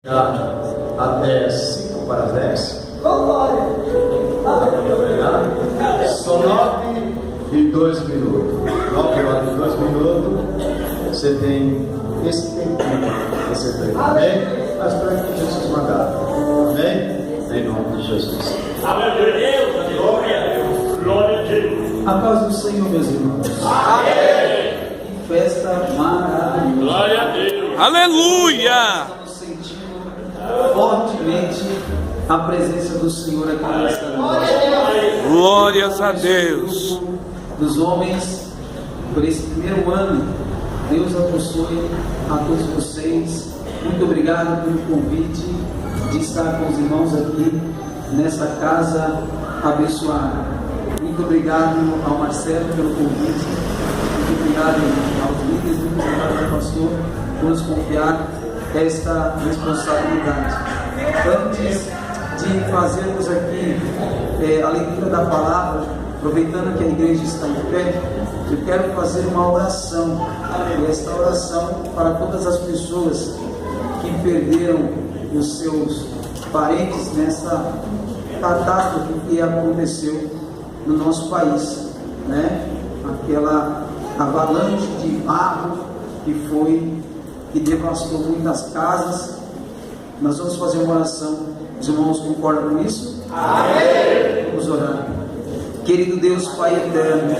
Até 5 para as 10. São 9 e 2 minutos. 9 horas e 2 minutos. Você tem esse tempinho. Você tem, amém? Mas para que Jesus mandar. Amém? Em nome de Jesus. Glória a Deus. Glória a Deus. A paz do Senhor, meus irmãos. Amém. Que festa maravilhosa. Glória a Deus. Aleluia! Estamos sentindo fortemente a presença do Senhor aqui nesta noite. Glórias a Deus. Dos homens, por esse primeiro ano, Deus abençoe a todos vocês. Muito obrigado pelo convite de estar com os irmãos aqui nessa casa abençoada. Muito obrigado ao Marcelo pelo convite. Muito obrigado aos líderes, muito obrigado ao pastor por nos confiar esta responsabilidade. Antes de fazermos aqui a leitura da palavra, aproveitando que a igreja está em pé, eu quero fazer uma oração. E esta oração para todas as pessoas que perderam os seus parentes nessa catástrofe que aconteceu no nosso país, né? Aquela avalanche de barro que devastou muitas casas. Nós vamos fazer uma oração. Os irmãos concordam com isso? Amém! Vamos orar. Querido Deus, Pai eterno,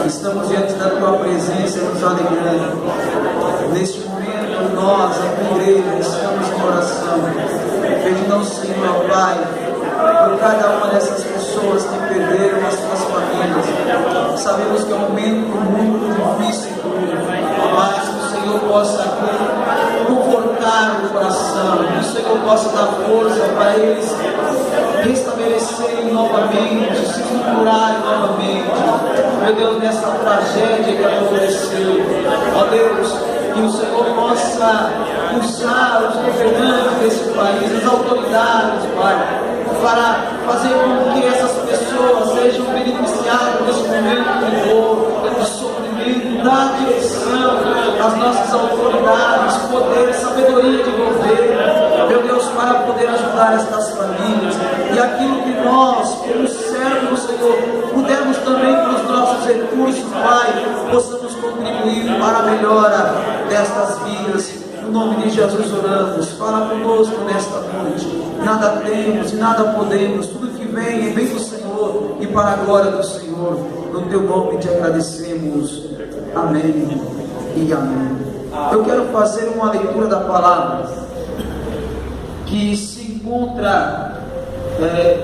estamos diante da Tua presença e nos alegrando. Neste momento, nós, a igreja, estamos em oração, pedindo ao Senhor, Pai, por cada uma dessas pessoas que perderam as suas famílias. Sabemos que é um momento muito difícil, mas que o Senhor possa confortar o coração, que o Senhor possa dar força para eles restabelecerem novamente, se estruturarem novamente. Meu Deus, nessa tragédia que aconteceu, ó Deus, que o Senhor possa usar os governantes desse país, as autoridades, Pai, para fazer com que essas pessoas sejam beneficiadas nesse momento de dor, de sofrimento, da direção às nossas autoridades, poder, sabedoria de governo, meu Deus, para poder ajudar estas famílias. E aquilo que nós, como servos do Senhor, pudermos também com os nossos recursos, Pai, possamos contribuir para a melhora destas vidas. No nome de Jesus oramos. Fala conosco nesta noite. Nada temos e nada podemos. Tudo que vem do Senhor e para a glória do Senhor. No Teu nome te agradecemos. Amém e amém. Eu quero fazer uma leitura da palavra que se encontra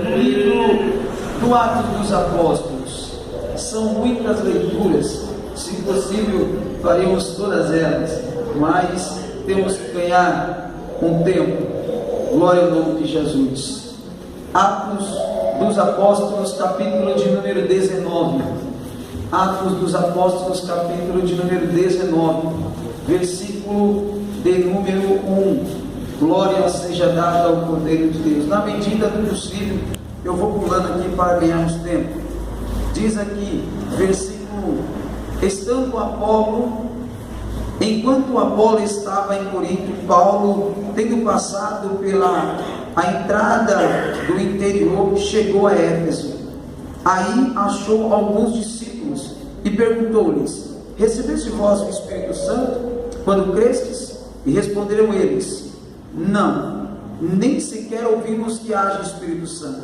no livro do Atos dos Apóstolos. São muitas leituras. Se possível, faremos todas elas, mas temos que ganhar um tempo. Glória ao nome de Jesus. Atos dos Apóstolos, capítulo de número 19. Atos dos Apóstolos, capítulo de número 19, versículo de número 1. Glória seja dada ao Cordeiro de Deus. Na medida do possível, eu vou pulando aqui para ganharmos tempo. Diz aqui, versículo 1: estando Apolo, enquanto Apolo estava em Corinto, Paulo, tendo passado pela a entrada do interior, chegou a Éfeso. Aí achou alguns discípulos e perguntou-lhes: recebeste vós o Espírito Santo quando crestes? E responderam eles: não, nem sequer ouvimos que haja Espírito Santo.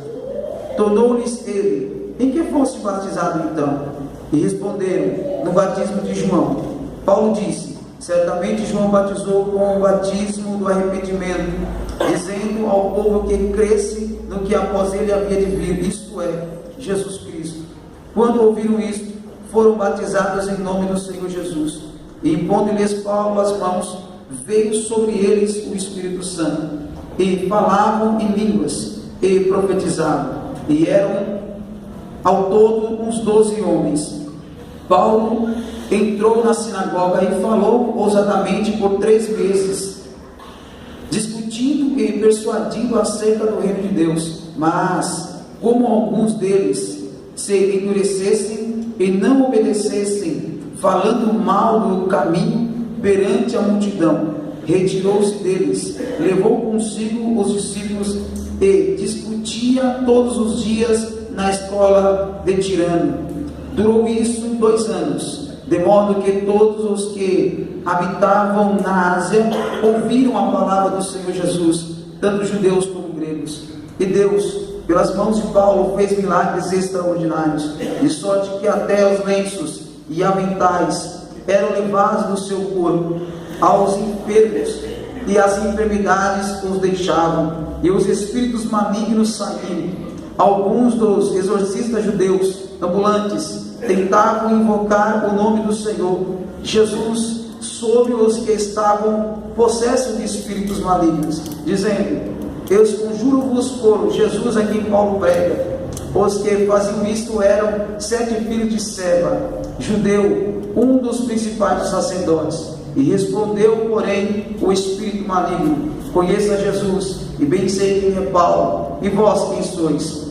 Tornou-lhes ele: em que foste batizado então? E responderam: no batismo de João. Paulo disse: certamente João batizou com o batismo do arrependimento, dizendo ao povo que cresce no que após ele havia de vir, isto é, Jesus Cristo. Quando ouviram isto, foram batizados em nome do Senhor Jesus. E impondo-lhes Paulo as mãos, veio sobre eles o Espírito Santo, e falavam em línguas, e profetizavam. E eram ao todo uns 12 homens. Paulo entrou na sinagoga e falou ousadamente por 3 meses, discutindo e persuadindo acerca do reino de Deus. Mas, como alguns deles se endurecessem e não obedecessem, falando mal do caminho perante a multidão, retirou-se deles, levou consigo os discípulos e discutia todos os dias na escola de Tirano. Durou isso 2 anos, de modo que todos os que habitavam na Ásia ouviram a palavra do Senhor Jesus, tanto judeus como gregos. E Deus, pelas mãos de Paulo, fez milagres extraordinários, de sorte que até os lenços e aventais eram levados do seu corpo aos enfermos, e as enfermidades os deixavam, e os espíritos malignos saíam. Alguns dos exorcistas judeus ambulantes tentavam invocar o nome do Senhor Jesus sobre os que estavam possessos de espíritos malignos, dizendo: eu conjuro-vos por Jesus a quem Paulo prega. Os que faziam isto eram 7 filhos de Seba, judeu, um dos principais dos sacerdotes. E respondeu, porém, o espírito maligno: conheça Jesus, e bem sei quem é Paulo, e vós quem sois?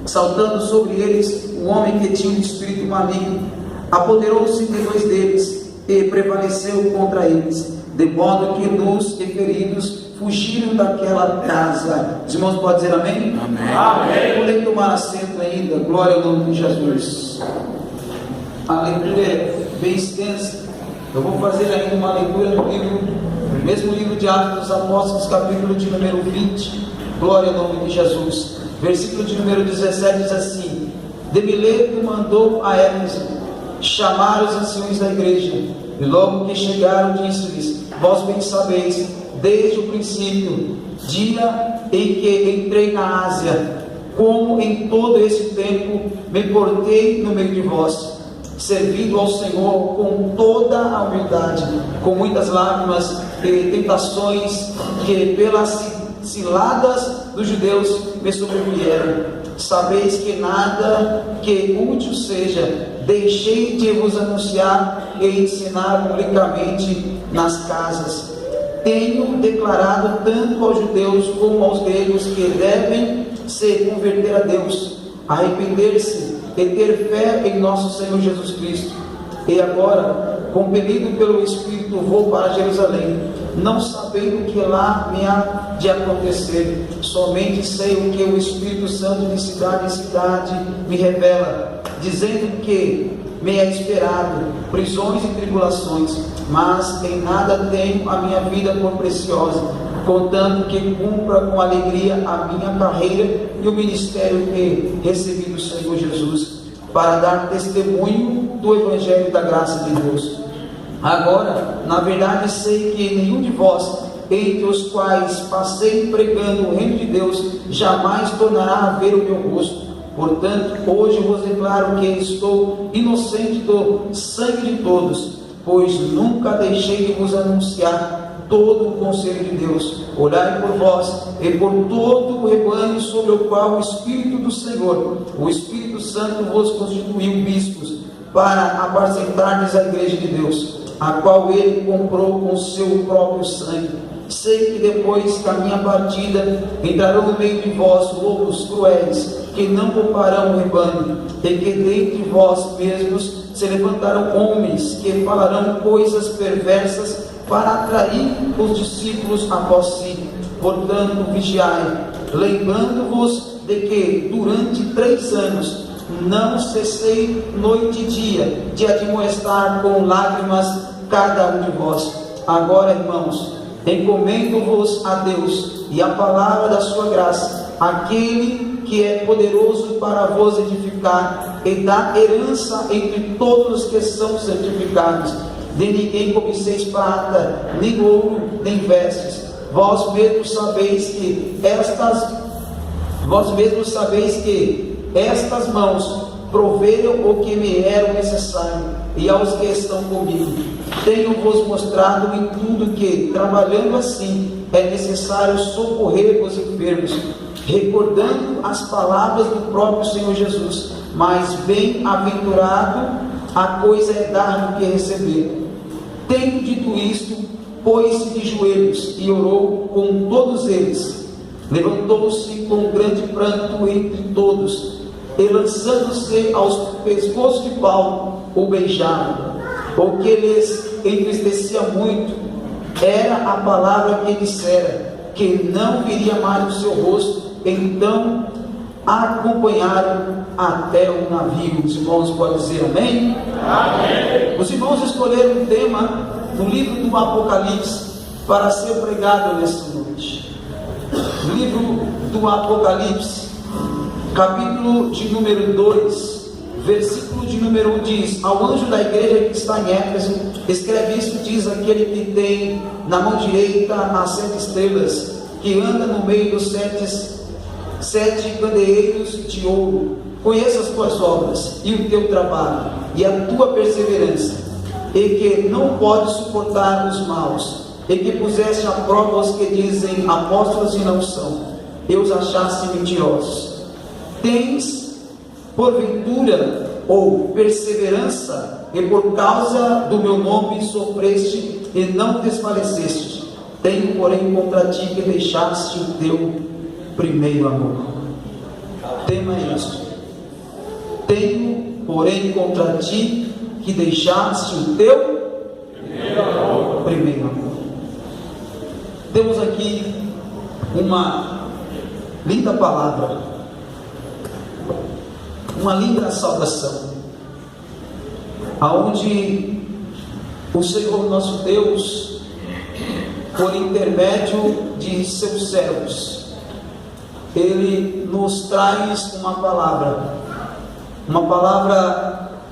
Saltando sobre eles um homem que tinha um espírito maligno, apoderou-se de 2 deles e prevaleceu contra eles, de modo que nus e feridos fugiram daquela casa. Os irmãos podem dizer amém? Amém. Podem tomar assento ainda. Glória ao nome de Jesus. A leitura é bem extensa. Eu vou fazer ainda uma leitura no mesmo livro de Atos dos Apóstolos, capítulo de número 20. Glória ao nome de Jesus. Versículo de número 17 diz assim: de Mileto mandou a Hermes chamar os anciões da igreja, e logo que chegaram disse-lhes: vós bem sabeis, desde o princípio, dia em que entrei na Ásia, como em todo esse tempo me portei no meio de vós, servindo ao Senhor com toda a humildade, com muitas lágrimas e tentações que pelas ciladas dos judeus me sobrevieram. Sabeis que nada que útil seja deixei de vos anunciar e ensinar publicamente nas casas. Tenho declarado tanto aos judeus como aos gregos que devem se converter a Deus, arrepender-se e ter fé em nosso Senhor Jesus Cristo. E agora, compelido pelo Espírito, vou para Jerusalém, não sabendo o que lá me há de acontecer. Somente sei o que o Espírito Santo de cidade em cidade me revela, dizendo que me é esperado prisões e tribulações, mas em nada tenho a minha vida por preciosa, contanto que cumpra com alegria a minha carreira e o ministério que recebi do Senhor Jesus, para dar testemunho do Evangelho da graça de Deus. Agora, na verdade, sei que nenhum de vós, entre os quais passei pregando o reino de Deus, jamais tornará a ver o meu rosto. Portanto, hoje vos declaro que estou inocente do sangue de todos, pois nunca deixei de vos anunciar todo o conselho de Deus. Olhai por vós e por todo o rebanho sobre o qual o Espírito do Senhor, o Espírito Santo, vos constituiu bispos, para apacentardes a igreja de Deus, a qual ele comprou com seu próprio sangue. Sei que depois da minha partida entrarão no meio de vós lobos cruéis, que não pouparão o rebanho, e que dentre vós mesmos se levantarão homens que falarão coisas perversas para atrair os discípulos após si. Portanto, vigiai, lembrando-vos de que durante 3 anos não cessei noite e dia de admoestar com lágrimas cada um de vós. Agora, irmãos, encomendo-vos a Deus e a palavra da sua graça, aquele que é poderoso para vos edificar e dar herança entre todos os que são santificados. De ninguém cobiceis prata, nem ouro, nem vestes. Vós mesmos sabeis que estas mãos proveram o que me era necessário, e aos que estão comigo tenho-vos mostrado em tudo que, trabalhando assim, é necessário socorrer os enfermos, recordando as palavras do próprio Senhor Jesus: mas bem-aventurado a coisa é dar do que receber. Tendo dito isto, pôs-se de joelhos e orou com todos eles. Levantou-se com grande pranto entre todos, e lançando-se aos pescoços de Paulo, o beijaram. O que lhes entristecia muito era a palavra que dissera, que não viria mais o seu rosto. Então acompanharam até o navio. Os irmãos podem dizer amém? Amém. Os irmãos escolheram um tema no livro do Apocalipse para ser pregado nesta noite. Livro do Apocalipse, capítulo de número 2, versículo de número 1 diz: ao anjo da igreja que está em Éfeso, escreve isso, diz aquele que tem na mão direita as 7 estrelas, que anda no meio dos 7 candeeiros de ouro. Conheço as tuas obras e o teu trabalho e a tua perseverança, e que não podes suportar os maus, e que puseste à prova os que dizem apóstolos e não são, e os achaste mentirosos. Tens porventura ou perseverança, e por causa do meu nome sofreste e não desfaleceste. Tenho, porém, contra ti que deixaste o teu primeiro amor. Tema é este: tenho, porém, contra ti que deixaste o teu primeiro amor. Temos aqui uma linda palavra, uma linda saudação, aonde o Senhor nosso Deus, por intermédio de seus servos, Ele nos traz uma palavra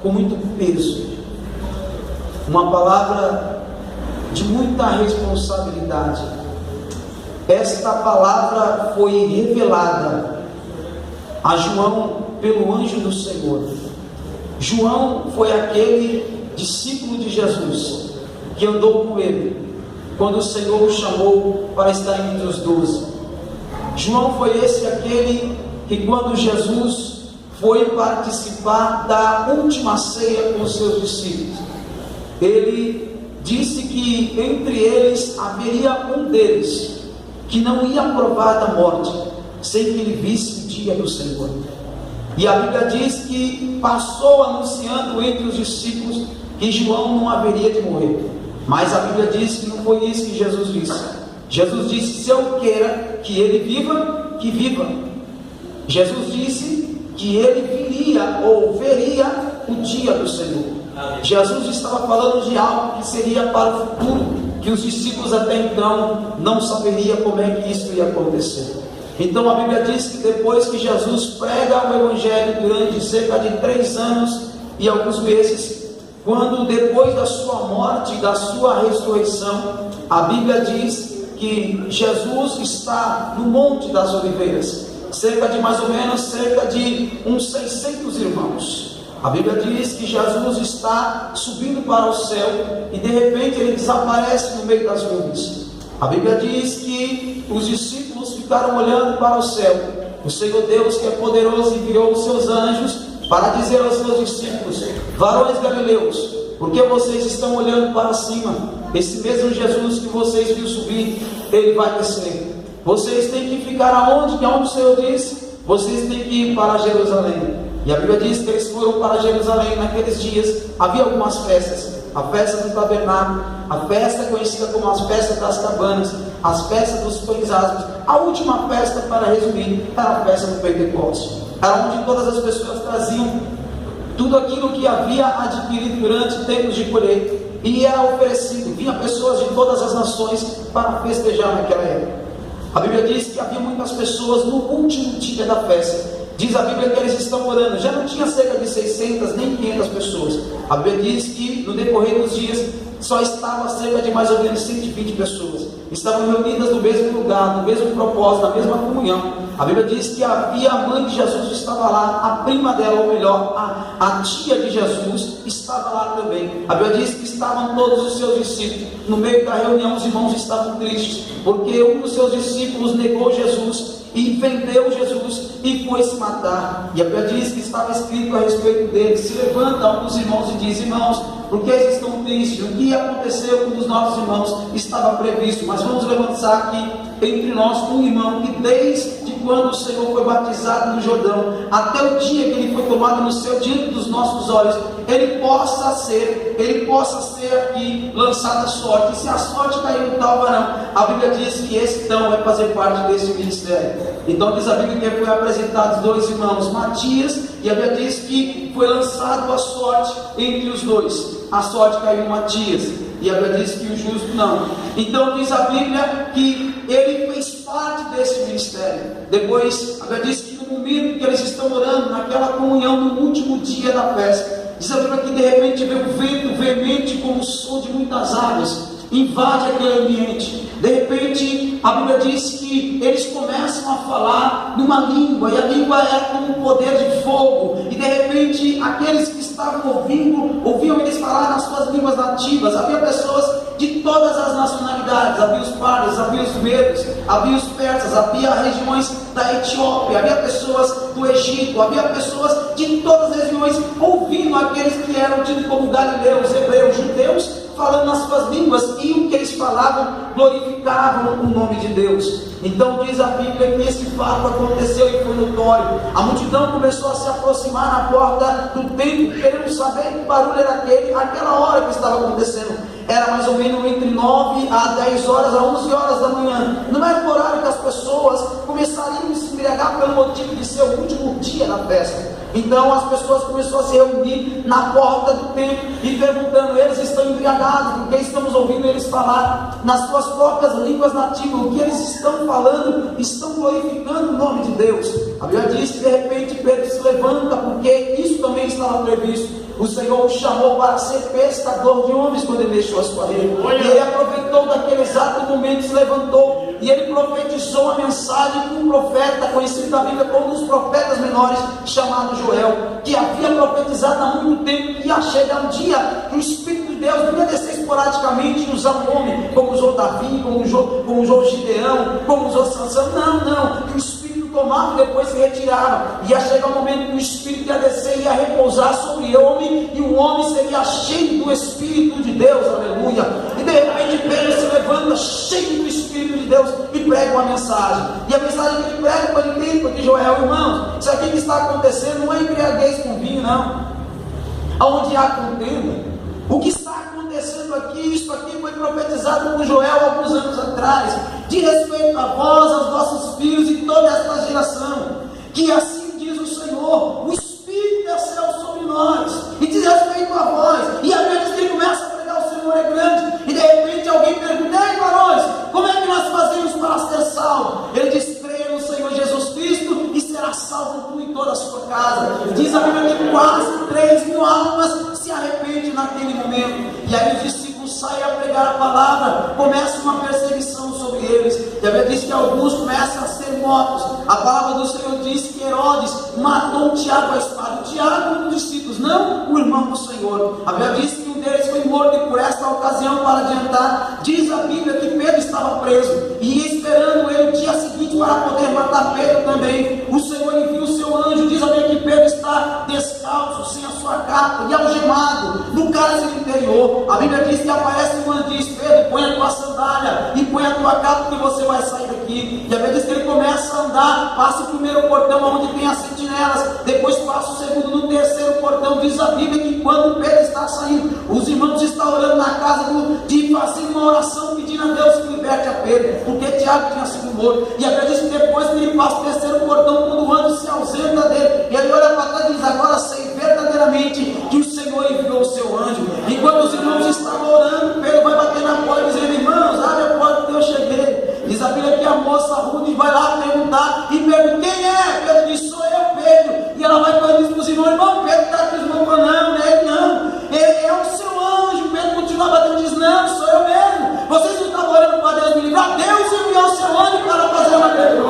com muito peso, uma palavra de muita responsabilidade. Esta palavra foi revelada a João pelo anjo do Senhor. João foi aquele discípulo de Jesus que andou com ele quando o Senhor o chamou para estar entre os 12. João foi aquele que, quando Jesus foi participar da última ceia com os seus discípulos, ele disse que entre eles haveria um deles que não ia provar da morte sem que ele visse o dia do Senhor. E a Bíblia diz que passou anunciando entre os discípulos que João não haveria de morrer. Mas a Bíblia diz que não foi isso que Jesus disse. Jesus disse: se eu queira que ele viva, que viva. Jesus disse que ele viria ou veria o dia do Senhor. Jesus estava falando de algo que seria para o futuro, que os discípulos até então não saberiam como é que isso ia acontecer. Então a Bíblia diz que depois que Jesus prega o Evangelho durante cerca de 3 anos e alguns meses, quando depois da sua morte, da sua ressurreição, a Bíblia diz que Jesus está no Monte das Oliveiras, cerca de uns 600 irmãos. A Bíblia diz que Jesus está subindo para o céu e de repente ele desaparece no meio das nuvens. A Bíblia diz que os discípulos ficaram olhando para o céu. O Senhor Deus, que é poderoso, enviou os seus anjos para dizer aos seus discípulos: varões galileus, por que vocês estão olhando para cima? Esse mesmo Jesus que vocês viram subir, ele vai descer. Vocês têm que ficar aonde? Que aonde o Senhor disse? Vocês têm que ir para Jerusalém. E a Bíblia diz que eles foram para Jerusalém naqueles dias. Havia algumas festas: a festa do tabernáculo, a festa conhecida como as festas das cabanas, as festas dos pães asmos. A última festa, para resumir, era a festa do Pentecostes. Era onde todas as pessoas traziam tudo aquilo que havia adquirido durante tempos de colheita e era oferecido. Vinha pessoas de todas as nações para festejar naquela época. A Bíblia diz que havia muitas pessoas no último dia da festa. Diz a Bíblia que eles estão orando. Já não tinha cerca de 600 nem 500 pessoas. A Bíblia diz que no decorrer dos dias só estava cerca de mais ou menos 120 pessoas. Estavam reunidas no mesmo lugar, no mesmo propósito, na mesma comunhão. A Bíblia diz que havia a mãe de Jesus que estava lá, a prima dela, ou melhor, a tia de Jesus estava lá também. A Bíblia diz que estavam todos os seus discípulos. No meio da reunião, os irmãos estavam tristes, porque um dos seus discípulos negou Jesus e vendeu Jesus e foi se matar. E a Bíblia diz que estava escrito a respeito dele. Se levanta um dos irmãos e diz: irmãos, por que eles estão tristes? O que aconteceu com os nossos irmãos estava previsto, mas vamos levantar aqui entre nós um irmão que desde quando o Senhor foi batizado no Jordão, até o dia que ele foi tomado no céu diante dos nossos olhos, ele possa ser aqui lançado à sorte. E se a sorte cair no tal varão, a Bíblia diz que esse então vai fazer parte desse ministério. Então diz a Bíblia que foi apresentado os dois irmãos, Matias, e a Bíblia diz que foi lançado a sorte entre os dois. A sorte caiu em Matias, e a Bíblia diz que o justo não. Então diz a Bíblia que ele fez parte desse ministério. Depois a Bíblia diz que no momento que eles estão orando, naquela comunhão no último dia da festa, diz a Bíblia que de repente veio um vento veemente como o som de muitas águas, invade aquele ambiente. De repente a Bíblia diz que eles começam a falar numa língua, e a língua era como um poder de fogo, e de repente aqueles que estavam ouviam eles falar nas suas línguas nativas. Havia pessoas de todas as nacionalidades, havia os pardos, havia os medos, havia os persas, havia regiões da Etiópia, havia pessoas do Egito, havia pessoas de todas as regiões ouvindo aqueles que eram tidos como galileus, hebreus, judeus, falando nas suas línguas, e o que eles falavam glorificavam o nome de Deus. Então diz a Bíblia que esse fato aconteceu e foi notório. A multidão começou a se aproximar na porta do templo, querendo saber que barulho era aquela hora que estava acontecendo. Era mais ou menos entre 9 a 10 horas, a 11 horas da manhã. No mesmo horário que as pessoas começariam a se embriagar pelo motivo de ser o último dia da festa. Então as pessoas começaram a se reunir na porta do templo e perguntando: eles estão embriagados, porque estamos ouvindo eles falar nas suas próprias línguas nativas. O que eles estão falando? Estão glorificando o nome de Deus. A Bíblia diz que de repente Pedro se levanta, porque isso também estava previsto. O Senhor o chamou para ser pescador de homens quando ele deixou a sua rede. E ele aproveitou daquele exato momento, se levantou e ele profetizou a mensagem que um profeta, conhecido da Bíblia como um dos profetas menores, chamado Joel, que havia profetizado há muito tempo que ia chegar um dia que o Espírito de Deus não ia descer esporadicamente e usar um homem, como usou Davi, como usou Gideão, como usou Sansão. Não, que o Espírito tomava e depois se retirava. Ia chegar um momento que o Espírito ia descer e ia repousar sobre o homem, e o homem seria cheio do Espírito de Deus, aleluia. E de repente Pedro se levanta cheio do Espírito de Deus e prega uma mensagem. E a mensagem que ele prega para ele tempo de Joel: irmãos, isso aqui que está acontecendo não é embriaguez com vinho, não. Aonde há contenda, o que está acontecendo aqui, isso aqui foi profetizado por Joel alguns anos atrás, de respeito a vós, aos vossos filhos e toda esta geração, que assim diz o Senhor: o Espírito desceu sobre nós, e diz respeito a vós. E a Bíblia diz que ele começa a pregar: o Senhor é grande. E de repente alguém pergunta: ei varões, como é que nós fazemos para ser salvos? Ele diz: creia no Senhor Jesus Cristo e será salvo tu e toda a sua casa. Diz a Bíblia que quase 3.000 almas se arrependem naquele momento. E aí os discípulos saem a pregar a palavra, começa uma perseguição sobre eles. E a Bíblia diz que alguns começam a ser mortos. A palavra do Senhor diz que Herodes matou Tiago à espada. O Tiago, um dos discípulos, não o irmão do Senhor. A Bíblia diz que um deles foi morto, e por esta ocasião, para adiantar, diz a Bíblia que Pedro estava preso e esperando ele o dia seguinte para poder matar Pedro também. O Senhor enviou o seu anjo. Diz a Bíblia que Pedro está descalço, sem a sua capa e algemado no cárcere interior. A Bíblia diz que aparece um anjo e diz: Pedro, põe a tua sandália e põe a tua capa, que você vai sair daqui. E a Bíblia diz que ele começa a andar, passa o primeiro portão onde tem as sentinelas, depois passa o segundo, no terceiro portão. Diz a Bíblia que quando Pedro está saindo, os irmãos estão orando na casa de fazer uma oração pedindo a Deus que liberte a Pedro, porque Tiago tinha sido morto. E a Bíblia diz que depois que ele passa o terceiro portão, quando o anjo se ausenta dele, ele olha para trás e diz: agora sei verdadeiramente que o Senhor enviou o seu anjo. Enquanto os irmãos estavam orando, Pedro vai bater na porta dizendo: irmãos, abre a porta que eu cheguei. Diz a Bíblia que a moça Rude vai lá perguntar e pergunta: quem é? Pedro diz: sou eu, Pedro. E ela vai para os irmãos: irmão, Pedro está aqui. Os irmãos falam: não, ele é o seu anjo. Pedro continua batendo e diz: não, sou eu mesmo. Vocês não estavam orando para Deus me livrar? Deus enviou o seu anjo para fazer uma grande.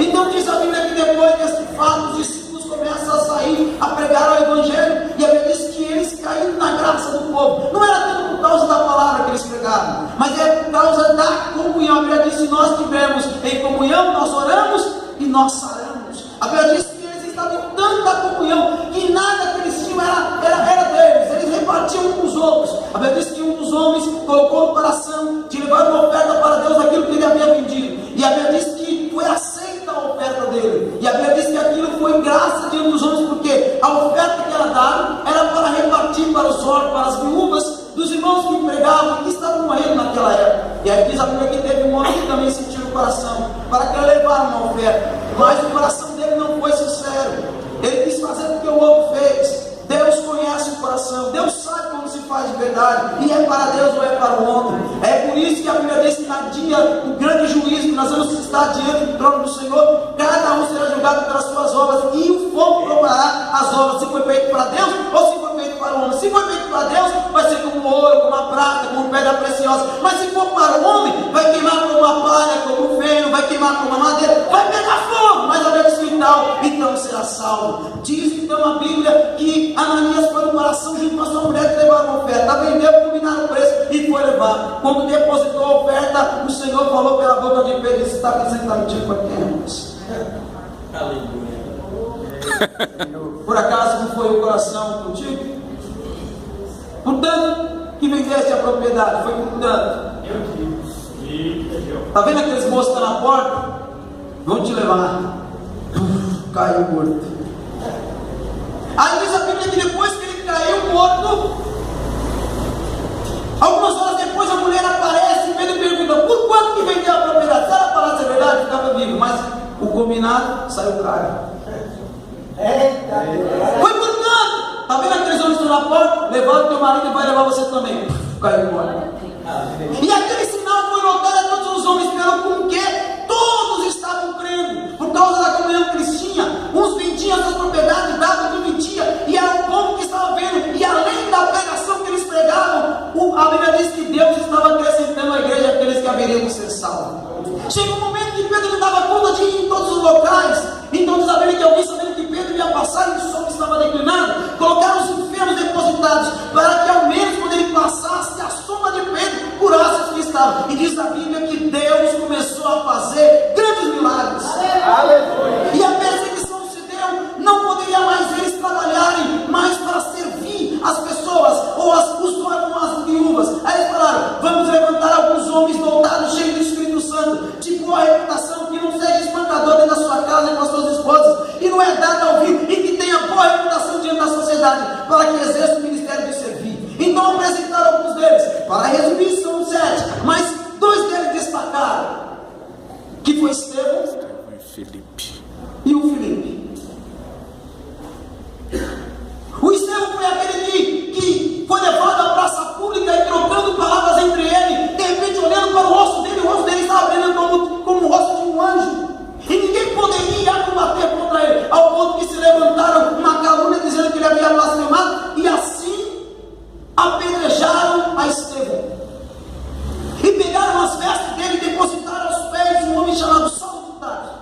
Então diz a Bíblia que depois desse fato, os discípulos começam a sair a pregar o Evangelho, e a Bíblia diz que eles caíram na graça do povo. Não era tanto por causa da palavra que eles pregavam, mas é por causa da comunhão. A Bíblia diz: se nós tivermos em comunhão, nós oramos e nós saramos. A Bíblia diz que eles estavam em tanta comunhão que nada que eles tinham era deles, eles repartiam com os outros. A Bíblia diz que um dos homens colocou no coração de levando uma oferta para Deus daquilo que ele havia vendido. E a Bíblia diz que foi aceita a oferta dele. E a Bíblia diz que aquilo foi graça diante dos homens, porque a oferta que era dada era para repartir para os órfãos, para as viúvas dos irmãos que empregavam e que estavam morrendo naquela época. E aí diz a Bíblia que teve um homem que também sentiu no coração para que ele levar uma oferta, mas o coração dele não foi sincero. Ele quis fazer porque o outro fez. Deus conhece o coração, Deus sabe como se faz de verdade, e é para Deus ou é para o outro. É por isso que a Bíblia diz que na dia do grande juízo, que nós vamos estar diante do trono do Senhor, cada um será julgado pelas suas obras, e o fogo provará as obras, se foi feito para Deus ou se foi feito para o homem. Se foi feito para Deus, vai ser como ouro, como a prata, como pedra preciosa, mas se for para o homem, vai queimar como a palha, como o feno, vai queimar como a madeira, vai pegar fogo, mas a Bíblia diz que então será salvo. Diz então a Bíblia que Ananias foi no coração junto com a sua mulher que levaram a oferta, vendeu, combinaram o preço e foi levar. Quando depositou a oferta, o Senhor falou pela boca de Pedro: você está apresentando tipo para quem? Por acaso não foi o coração contigo? Portanto, que vendeste a propriedade, foi por tanto. Está vendo aqueles moços que estão na porta? Vão te levar. Caiu morto. Aí diz a Bíblia que depois que ele caiu morto, algumas horas depois a mulher aparece e Pedro pergunta: por quanto que vendeu a propriedade? Se ela falasse a verdade, ficava vivo, mas o combinado saiu caro. Foi por tanto. Está vendo aqueles homens que estão na porta? Levanta o teu marido e vai levar você também. Caiu morto. E aquele sinal foi notado a todos os homens, pelo com que todos estavam crendo, por causa da comunhão que eles tinham. Uns vendiam suas propriedades, davam, dividiam, e era o povo que estava vendo. E além da pregação que eles pregavam, a Bíblia diz que Deus estava acrescentando à igreja aqueles que haveriam de ser salvos. Chegou um momento que Pedro não dava conta de ir em todos os locais. Então diz a Bíblia que alguém, sabendo que Pedro ia passar e o sol estava declinando, colocaram os enfermos depositados, para que ao menos quando ele passasse, a sombra de Pedro curasse os que estavam. E diz a Bíblia que Deus começou a fazer grandes milagres. Aleluia. E a perseguição se deu, não poderia mais eles trabalharem mais para servir as pessoas, ou os órfãos, as viúvas. Aí eles falaram: vamos levantar alguns homens voltados, cheios do Espírito Santo, de boa reputação, que não seja espancador dentro da sua casa e com as suas esposas, e não é dado ao ouvir, e que tenha boa reputação diante da sociedade, para que exerça o ministério de servir. Então apresentaram alguns deles. Para resumir, são 7, mas 2 deles destacaram, que foi Estevão e o Filipe. O Estevão foi aquele que foi levado à praça pública e trocando palavras entre ele, de repente olhando para o rosto dele estava brilhando como o rosto de um anjo, e ninguém poderia combater contra ele, ao ponto que se levantaram uma calúnia dizendo que ele havia blasfemado, e assim apedrejaram a Estevão, e pegaram as vestes dele e depositaram aos pés de um homem chamado Saulo de Tarso.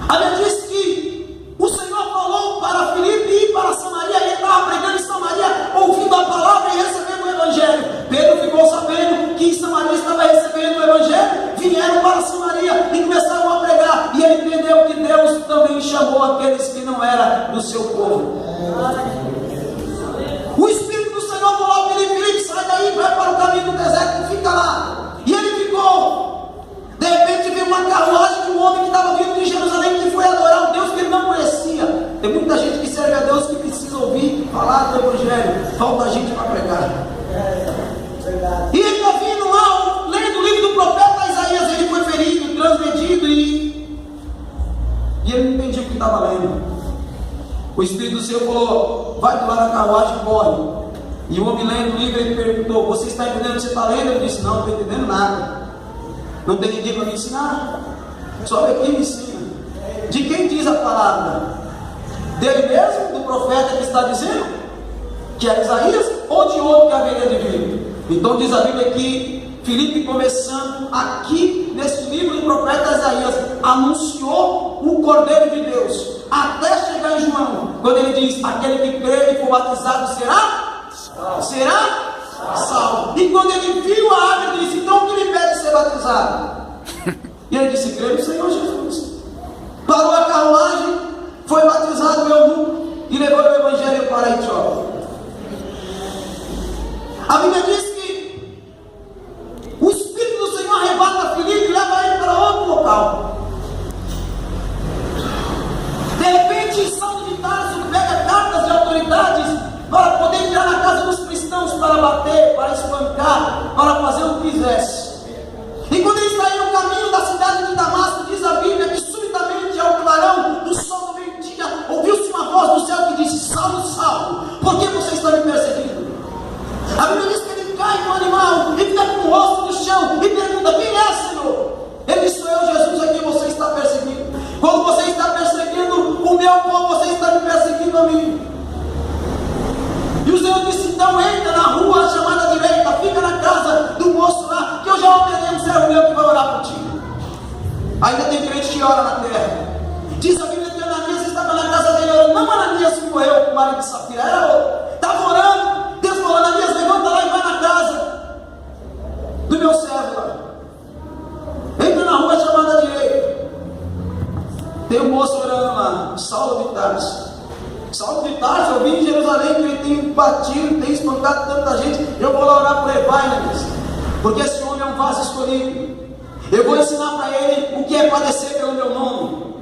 A Bíblia diz que o Senhor falou para Filipe ir para Samaria, e ele estava pregando em Samaria, ouvindo a palavra e recebendo o Evangelho. Pedro ficou sabendo que em Samaria estava recebendo o Evangelho, vieram para Samaria e começaram a pregar, e ele entendeu que Deus também chamou aqueles que não eram do seu povo. O Espírito do Senhor falou a Filipe: sai daí, vai para o caminho do deserto e fica lá. E ele ficou. De repente veio uma carruagem de um homem que estava vindo de Jerusalém, que foi adorar um Deus que ele não conhecia. Tem muita gente que serve a Deus que precisa ouvir falar do Evangelho, falta gente para pregar. E ele está vindo lá, lendo o livro do profeta Isaías. Ele foi ferido, transgredido, e ele não entendia o que estava lendo. O Espírito do Senhor falou: vai do lado da carruagem e corre. E o homem lendo o livro, ele perguntou: você está entendendo o que você está lendo? Eu disse: não, não estou entendendo nada. Não tem ninguém para me ensinar. Só aqui me ensina. De quem diz a palavra? Dele mesmo? Do profeta que está dizendo? Que é Isaías? Ou de outro que haveria de vir? Então diz a Bíblia que Filipe, começando aqui nesse livro do profeta Isaías, anunciou o Cordeiro de Deus, até chegar em João, quando ele diz: aquele que crê e for batizado será salvo. E quando ele viu a água, ele disse: então o que lhe pede ser batizado? E ele disse: crê no Senhor Jesus. Parou a carruagem, foi batizado o eunuco e levou o Evangelho para a Etiópia. A Bíblia diz que orar para fazer o que quisesse. E quando ele está no caminho da cidade de Damasco, diz a Bíblia que subitamente ao clarão do sol do meio-dia ouviu-se uma voz do céu que disse: Saulo, Saulo, por que você está me perseguindo? A Bíblia diz que ele cai no animal e fica com o rosto no chão e pergunta: quem é, Senhor? Ele disse: sou eu, Jesus, a quem você está perseguindo. Quando você está perseguindo o meu povo, você está me perseguindo a mim. E o Senhor disse: então entra na rua chamada direita, fica na casa do moço lá, que eu já ordenei um servo meu que vai orar por ti. Ainda tem crente que ora na terra. Diz a Bíblia que Ananias estava na casa dele orando. Não Ananias que morreu com o marido de Safira, era outro. Estava orando. Deus falou: Ananias, levanta lá e vai na casa do meu servo lá. Entra na rua chamada direita. Tem um moço orando lá, Saulo de Tarso. Saulo de Tarso, eu vim em Jerusalém que ele tem batido, tem espancado tanta gente. Eu vou lá orar por ele, vai, Ananias. Porque esse homem é um vaso escolhido. Eu vou ensinar para ele o que é padecer pelo meu nome.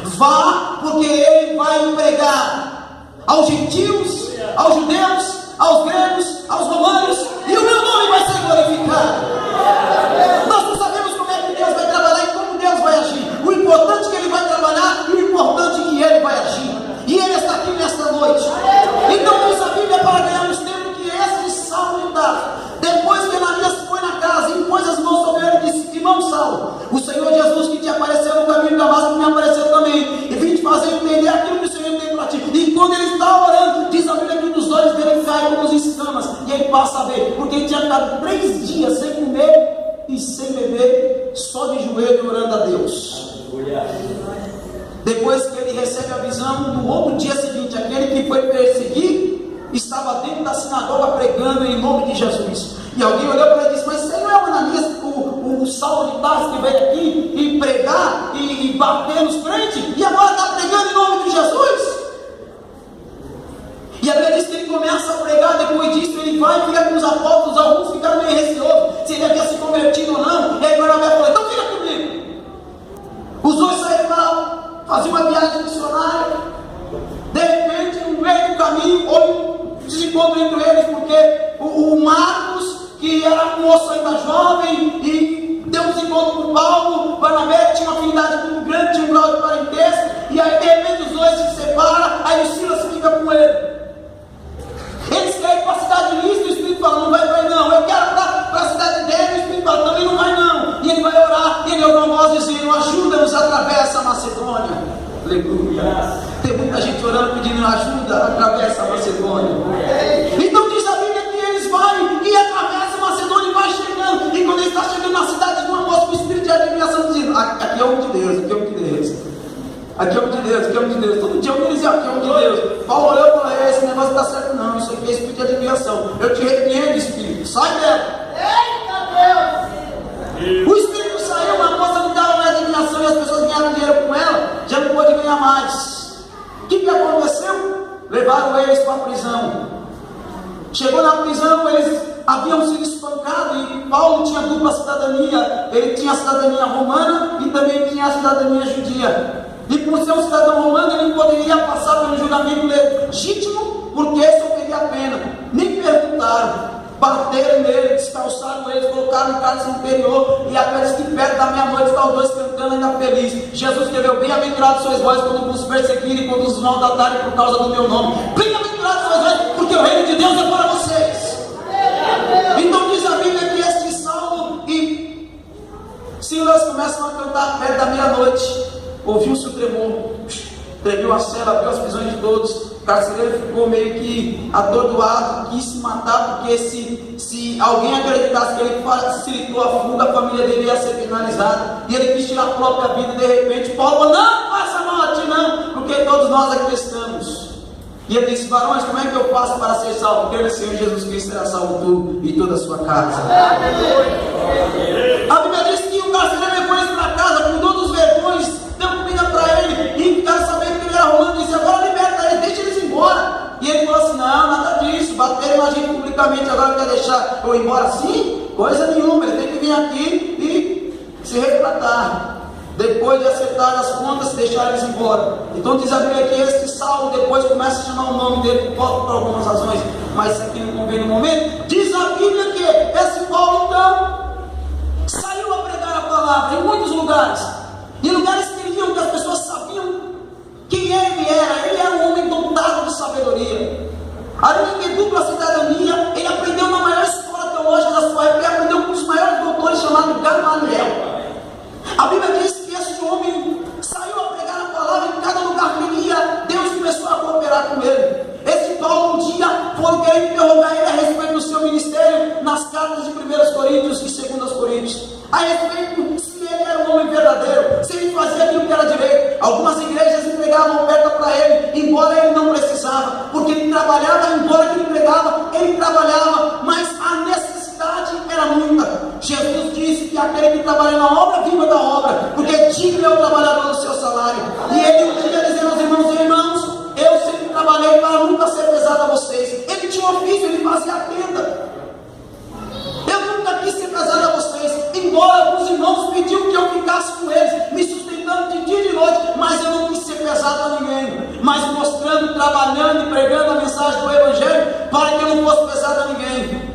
Vá, porque ele vai pregar aos gentios, aos judeus, aos gregos, aos romanos, e o meu nome vai ser glorificado. Nós não sabemos como é que Deus vai trabalhar e como Deus vai agir. O importante é que ele vai trabalhar e o importante é que ele vai agir. E ele está aqui nesta noite. Então diz a Bíblia, para ganharmos tempo, que esse Saulo de Tarso, depois que Ananias foi na casa e impôs as mãos sobre ele e disse: irmão Saulo, o Senhor Jesus que te apareceu no caminho de Damasco me apareceu também, e vim te fazer entender aquilo que o Senhor tem para ti. E quando ele estava orando, diz a Bíblia que dos olhos dele caem como escamas, e ele passa a ver, porque ele tinha ficado 3 dias sem comer e sem beber, só de joelho orando a Deus. Depois que ele recebe a visão, no outro dia seguinte, aquele que foi perseguir estava dentro da sinagoga pregando em nome de Jesus. E alguém olhou para ele e disse: mas você não é o Ananias, o Saulo de Tarso que veio aqui e pregar e bater nos crentes, e agora está pregando em nome de Jesus? E a Bíblia diz que ele começa a pregar. Depois disso ele vai e fica com os apóstolos. Alguns ficaram meio receosos se ele havia se convertido ou não. E aí Barnabé falou: então fica comigo. Os dois saíram para fazer uma viagem missionária. De repente, no meio do caminho, houve um desencontro entre eles, porque o Marcos, que era um moço ainda jovem, e deu um desencontro com Paulo. Barnabé tinha uma afinidade muito grande, tinha um grau de parentesco, e aí de repente os dois se separam. Aí o Silas fica com ele. Eles querem ir para a cidade de Listra, o Espírito fala: não vai não. Eu quero para a cidade dele, o Espírito fala: também não vai não. E ele vai orar, e ele ouve uma voz dizendo: ajuda-nos a atravessar a Macedônia. Aleluia. Tem muita gente orando pedindo ajuda, atravessa a Macedônia. Então diz a Bíblia que eles vão e atravessam a Macedônia e vai chegando. E quando ele está chegando na cidade de uma moça com o espírito de adivinhação, dizendo: aqui é o homem de Deus, aqui é o homem de Deus. Aqui é o homem de Deus, aqui é o homem de Deus. Todo dia eu dizia: aqui é o homem de Deus. Paulo olhou e falou: esse negócio está certo não, isso aqui é espírito de adivinhação. Eu te repreendo, espírito, sai dela. Eita Deus! O espírito saiu, a moça não dava mais adivinhação e as pessoas ganharam dinheiro com ela, já não pôde ganhar mais. O que aconteceu? Levaram eles para a prisão. Chegou na prisão, eles haviam sido espancados, e Paulo tinha dupla cidadania. Ele tinha a cidadania romana e também tinha a cidadania judia. E por ser um cidadão romano, ele não poderia passar pelo julgamento legítimo, porque sofreria a pena. Nem perguntaram. Bateram nele, descalçaram ele, colocaram no cálice inferior, e aqueles que perto da meia-noite estavam dois cantando ainda feliz. Jesus escreveu: bem-aventurados sois vós quando vos perseguirem e quando os maltratarem por causa do meu nome. Bem-aventurados sois vós, porque o reino de Deus é para vocês. Então diz a Bíblia que este Saulo e Silas começam a cantar perto da meia-noite. Ouviu-se o tremor, tremeu a cela, abriu as visões de todos. O carcereiro ficou meio que atordoado, quis se matar, porque se alguém acreditasse que ele facilitou a fuga, a família dele ia ser finalizada, e ele quis tirar a própria vida. De repente Paulo falou: não faça mal a ti não, porque todos nós aqui estamos. E ele disse: varões, como é que eu faço para ser salvo? Porque o Senhor Jesus Cristo será salvo tu e toda a sua casa. A Bíblia diz que o carcereiro levou ele para casa com todos os vergões, deu comida para ele, e ficaram sabendo que ele era romano, e disse: agora liberta ele, deixa eles embora. E ele falou assim: não, nada disso, bateram na gente publicamente, agora quer deixar eu ir embora assim? Coisa nenhuma, ele tem que vir aqui e se retratar. Depois de acertar as contas, deixaram eles embora. Então diz a Bíblia que este Saulo depois começa a chamar o nome dele por algumas razões, mas isso aqui não convém no momento. Diz a Bíblia que esse Paulo então saiu a pregar a palavra em muitos lugares, em lugares que ele viu que as pessoas sabiam quem ele era um homem dotado de sabedoria. Ali em dupla cidadania, ele aprendeu na maior escola teológica da sua época, ele aprendeu com os maiores doutores chamado Gamaliel. A Bíblia diz que esse homem saiu a pregar a palavra em cada lugar que ele ia, Deus começou a cooperar com ele. Esse Paulo um dia foi querer interrogar ele a respeito do seu ministério nas cartas de 1 Coríntios e 2 Coríntios, a respeito se ele era um homem verdadeiro, se ele fazia aquilo que era direito. Algumas igrejas entregavam oferta para ele, embora ele não precisava, porque ele trabalhava, embora ele pregava, ele trabalhava, mas a necessidade era muita. Jesus disse que aquele que trabalha na obra, viva da obra, porque digno é o trabalhador do seu salário. E ele um dia dizendo aos irmãos: irmãos, eu sempre trabalhei para nunca ser pesado a vocês. Ele tinha um ofício, ele fazia a tenda. Eu nunca quis ser pesado a vocês, embora alguns irmãos pediam que eu ficasse com eles, me sustentando de dia e de noite, mas eu não quis ser pesado a ninguém, mas mostrando, trabalhando e pregando a mensagem do Evangelho, para que eu não fosse pesado a ninguém.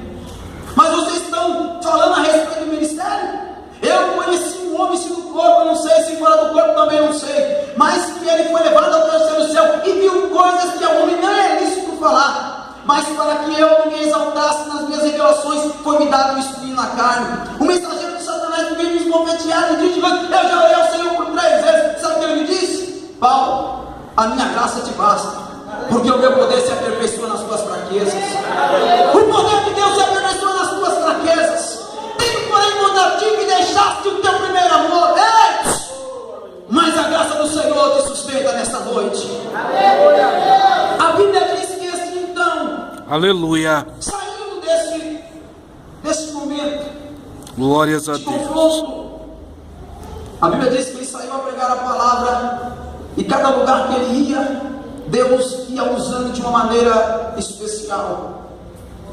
Mas vocês estão falando a respeito do ministério? Eu conheci um homem, se do corpo eu não sei, se fora do corpo também não sei, mas que ele foi levado ao terceiro céu e viu coisas que ao homem não é lícito falar. Mas para que eu não me exaltasse nas minhas revelações, foi-me dado um espinho na carne. O mensageiro de Satanás veio me esbofetear e disse: eu já orei ao Senhor por 3 vezes. Sabe o que ele me disse? Paulo, a minha graça te basta, porque o meu poder se aperfeiçoa nas tuas fraquezas. O poder de Deus se aperfeiçoa nas tuas fraquezas. Tenho, porém, contra ti que deixaste o teu primeiro amor. Ei! Mas a graça do Senhor te sustenta nesta noite. A Bíblia diz que esse então, Aleluia. saindo desse momento Glórias a de Deus. confronto, a Bíblia diz que ele saiu a pregar a palavra, e cada lugar que ele ia, Deus ia usando de uma maneira especial.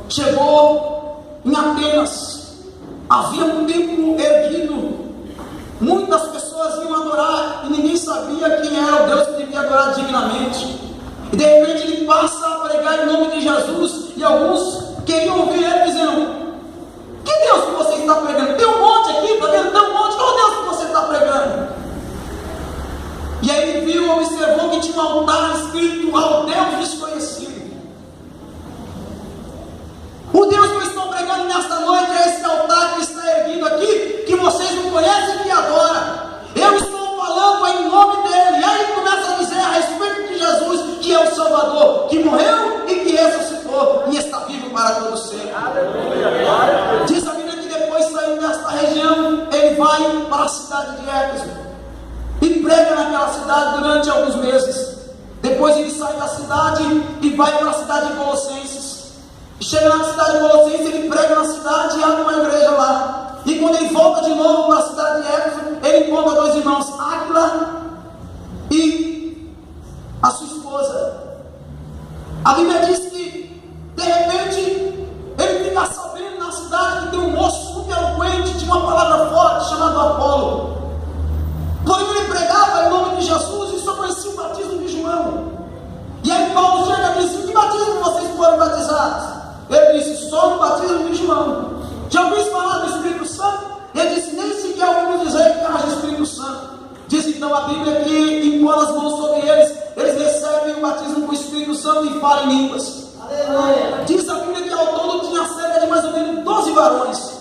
Chegou em Atenas, havia um templo erguido, muitas pessoas iam adorar e ninguém sabia quem era o Deus que devia adorar dignamente. E de repente ele passa a pregar em nome de Jesus, e alguns queriam ouvir ele dizendo: que Deus que você está pregando? Tem um monte aqui, está vendo? Tem um monte, qual Deus que você está pregando? E aí ele viu, observou que tinha um altar escrito ao Deus desconhecido. O Deus que eu estou pregando nesta noite é esse altar que está erguido aqui, que vocês não conhecem e que adoram. Eu estou falando em nome dele. E aí ele começa a dizer a respeito de Jesus, que é o Salvador, que morreu e que ressuscitou e está vivo para todo sempre. Diz a Bíblia que depois, saindo desta região, ele vai para a cidade de Éfeso e prega naquela cidade durante alguns meses. Depois ele sai da cidade e vai para a cidade de Colossenses. Chega na cidade de Colossenses, ele prega na cidade e abre uma igreja lá. E quando ele volta de novo para a cidade de Éfeso, ele encontra 2 irmãos, Áquila e a sua esposa. A Bíblia diz que, de repente, ele fica sabendo na cidade que tem um moço super eloquente, de uma palavra forte, chamado Apolo. Porém ele pregava em nome de Jesus e só conhecia o batismo de João. E aí Paulo chega e diz: que batismo vocês foram batizados? Ele disse: só no batismo de João. Já ouviu falar do Espírito Santo? Ele disse: nem sequer ouvimos dizer que haja Espírito Santo. Diz então a Bíblia que impõe as mãos sobre eles, eles recebem o batismo com o Espírito Santo e falam em línguas. Aleluia. Diz a Bíblia que ao todo tinha cerca de mais ou menos 12 varões.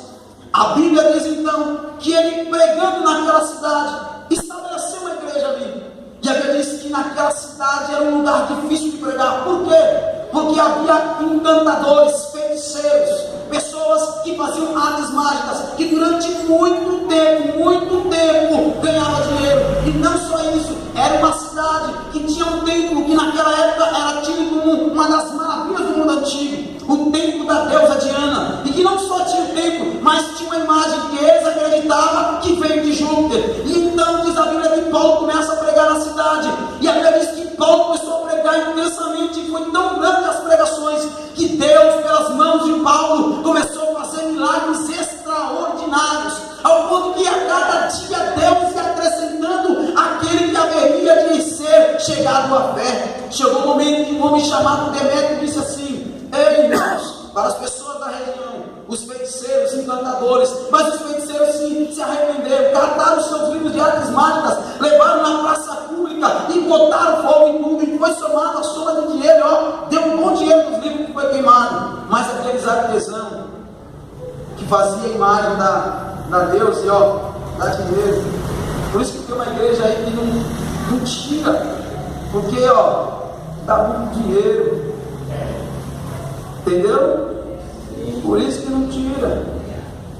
A Bíblia diz então que ele, pregando naquela cidade, estabeleceu uma igreja ali. E a Bíblia diz que naquela cidade era um lugar difícil de pregar. Por quê? Porque havia encantadores, feiticeiros, pessoas que faziam artes mágicas, que durante muito tempo ganhavam dinheiro. E não só isso, era uma cidade que tinha um templo que naquela época era tido como uma das maravilhas do mundo antigo, o templo da deusa Diana. E que não só tinha o templo, mas tinha uma imagem que eles acreditavam que veio de Júpiter. E então diz a Bíblia que Paulo começa a pregar na cidade. E a Bíblia diz que Paulo começou a pregar intensamente, e foi tão grande as pregações que Deus, pelas mãos de Paulo, começou a fazer milagres extraordinários, ao ponto que a cada dia Deus ia acrescentando aquele que haveria de ser chegado à fé. Chegou o momento que um homem chamado Demétrio disse assim: ei, irmãos, para as pessoas da região, os feiticeiros dores, mas os feiticeiros se arrependeram, cataram os seus livros de artes mágicas, levaram na praça pública e botaram fogo em tudo, e foi somado a soma de dinheiro, ó, deu um bom dinheiro nos livros que foi queimado. Mas aqueles artesãos que fazia a imagem da deusa, e ó, dá dinheiro. Por isso que tem uma igreja aí que não tira, porque ó, dá muito dinheiro, entendeu? Por isso que não tira,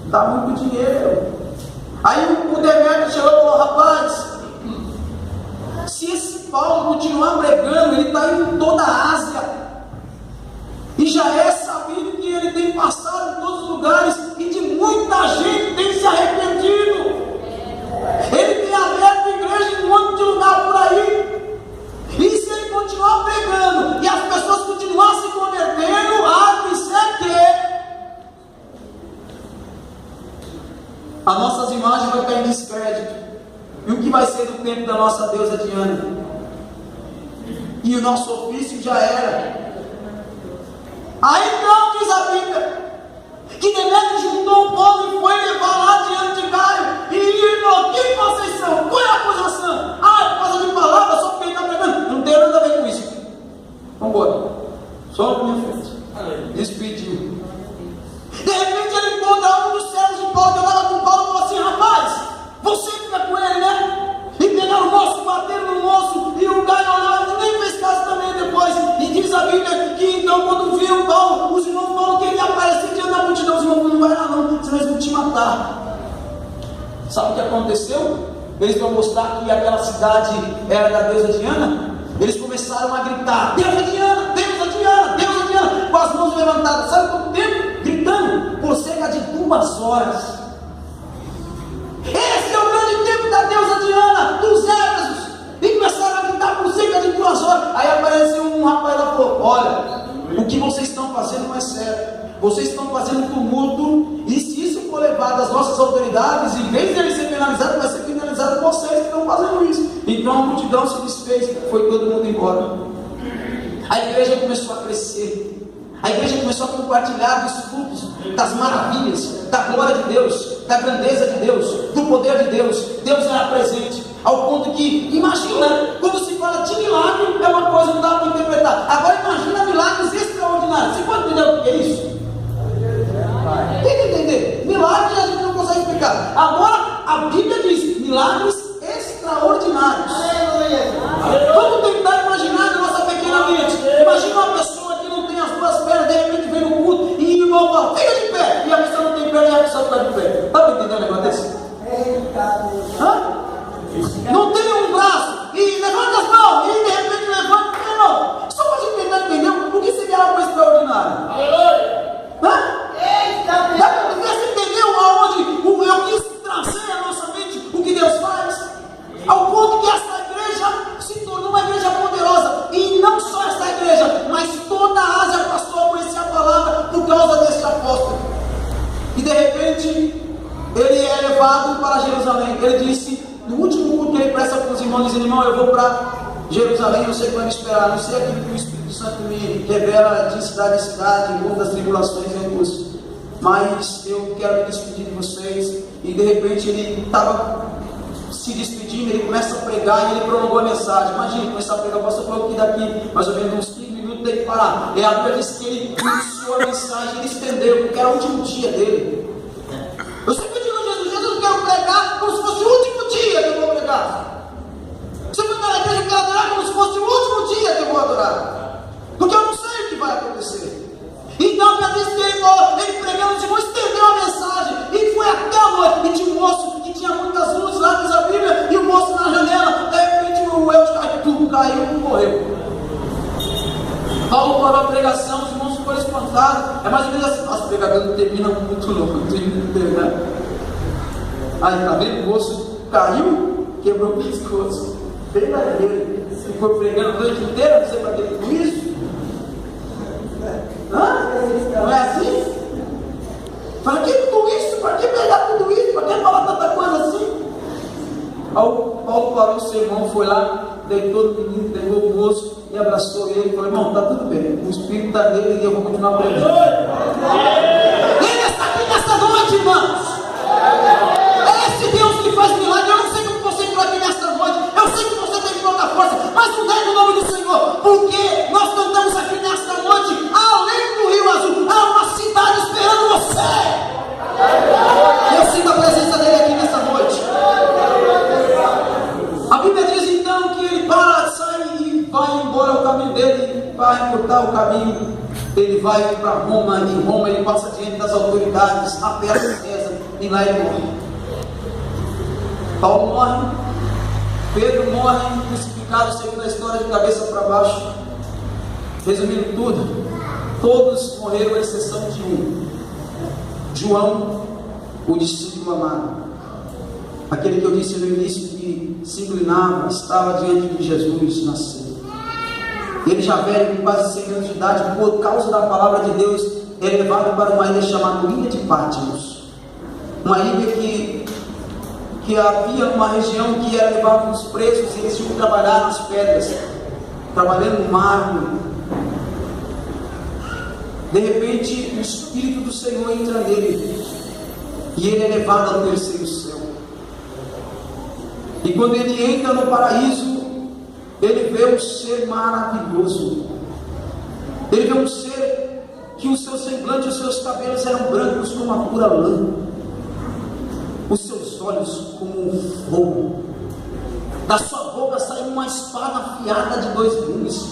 dá muito dinheiro. Aí o Demétrio chegou e falou: rapaz, se esse Paulo continuar pregando, ele está indo em toda a Ásia, e já é sabido que ele tem passado em todos os lugares, e de muita gente tem se arrependido. Ele tem aberto igreja em um monte de lugar por aí. E se ele continuar pregando e as pessoas continuarem se convertendo, abre-se que as nossas imagens vão cair em descrédito. E o que vai ser do tempo da nossa deusa Diana? E o nosso ofício já era. Aí então diz a Bíblia que Demétrio juntou o povo e foi levar lá diante de Gaio. E ele falou: quem vocês são? Qual é a acusação? Ah, é por causa de palavras, só porque ele está pregando. Não tem nada a ver com isso. Vamos embora. Só na minha frente. Despediu. De repente ele encontra um dos servos de Paulo que andava com Paulo e falou assim: rapaz, você fica com ele, né? E pegaram o moço, bateram no moço, e o Gaio olhou, nem fez caso também depois. E diz a Bíblia que então, quando viram Paulo, os irmãos falaram que ele aparecia diante da multidão. Os irmãos não vai lá não, senão eles vão te matar. Sabe o que aconteceu? Eles vão mostrar que aquela cidade era da deusa Diana. Eles começaram a gritar: deusa Diana, deusa Diana, deusa Diana, com as mãos levantadas. Sabe quanto tempo? Gritando por cerca de 2 horas. Esse é o grande tempo da deusa Diana, dos Éfesos. E começaram a gritar por cerca de 2 horas. Aí apareceu um rapaz lá e falou: olha, o que vocês estão fazendo não é certo. Vocês estão fazendo tumulto, e se isso for levado às nossas autoridades, em vez de ele ser penalizado, vai ser penalizado vocês que estão fazendo isso. Então a multidão se desfez, foi todo mundo embora. A igreja começou a crescer. A igreja começou a compartilhar dos frutos, das maravilhas, da glória de Deus, da grandeza de Deus, do poder de Deus. Deus era presente, ao ponto que, imagina, quando se fala de milagre, é uma coisa que não dá para interpretar. Agora imagina milagres extraordinários. Você pode entender o que é isso? Tem que entender. Milagres a gente não consegue explicar. Agora, a Bíblia diz milagres extraordinários. Vamos tentar imaginar na nossa pequena mente. Imagina uma pessoa que não tem as 2 pernas, de repente vem no culto e o irmão fala: fica de pé. E a pessoa não tem perna e a pessoa está de pé. Dá para entender um negócio desse? Não tem um braço e levanta as mãos e de repente levanta. Não, só para a gente tentar entender o que seria algo extraordinário. Você entendeu aonde eu quis trazer à nossa mente o que Deus faz? Ao ponto que essa igreja se tornou uma igreja poderosa. E não só essa igreja, mas toda a Ásia passou a conhecer a palavra por causa desse apóstolo. E de repente ele é levado para Jerusalém. Ele disse, no último culto que ele presta para os irmãos, dizendo: irmão, eu vou para Jerusalém, eu sei que vai me esperar, não sei aquilo que o Espírito Santo me revela de cidade em cidade, em das tribulações e angústias, mas eu quero me despedir de vocês. E de repente ele estava se despedindo, ele começa a pregar e ele prolongou a mensagem. Imagina, começar a pregar, o pastor falou que daqui mais ou menos uns 15 minutos tem que parar. E a Bíblia diz que ele iniciou a mensagem, ele estendeu, porque era o último dia dele. Eu sempre digo: Jesus, eu quero pregar como se fosse o último dia que eu vou pregar. Se eu for na igreja, eu quero adorar como se fosse o último dia que eu vou adorar, porque eu não sei o que vai acontecer. Então, a Bíblia diz que ele pregando, o Senhor estendeu a mensagem e foi até a noite. E tinha um moço que tinha muitas luzes lá, diz a Bíblia, e o moço na janela, de repente o Eutico caiu e morreu. Paulo parou a pregação, os irmãos foram espantados. É mais ou menos assim: nossa, o pregador não termina muito louco, não termina de pregar. Aí, tá vendo? O moço caiu, quebrou o pescoço, bem na igreja, ficou pregando a noite inteira, não sei para que com isso. Não é assim? Para que tudo isso? Para que pegar tudo isso? Para que falar tanta coisa assim? Aí o Paulo parou o seu irmão, foi lá, deitou no menino, pegou o moço e abraçou ele e falou: irmão, está tudo bem, o Espírito está nele e eu vou continuar pregando. Ele está aqui nessa noite, irmãos. o nome do Senhor, porque nós cantamos aqui nesta noite, além do Rio Azul, há uma cidade esperando você. Eu sinto a presença dele aqui nesta noite. A Bíblia diz então que ele sai e vai embora o caminho dele, vai encurtar o caminho. Ele vai para Roma, em Roma ele passa diante das autoridades, apela a César, e lá ele morre. Paulo morre, Pedro morre, crucificado, seguindo a história de cabeça para baixo. Resumindo tudo, todos morreram, à exceção de um: João, o discípulo amado, aquele que eu disse no início que se inclinava, estava diante de Jesus na ceia. Ele já velho, com quase 100 anos de idade, por causa da palavra de Deus, é levado para uma ilha chamada Ilha de Patmos, uma ilha que havia uma região que era levado os presos, e eles tinham que trabalhar nas pedras, trabalhando no mármore. De repente o Espírito do Senhor entra nele e ele é levado ao terceiro céu. E quando ele entra no paraíso, ele vê um ser maravilhoso. Ele vê um ser que o seu semblante, os seus cabelos eram brancos como a pura lã, os seus olhos como um fogo, da sua boca saiu uma espada afiada de 2 gumes,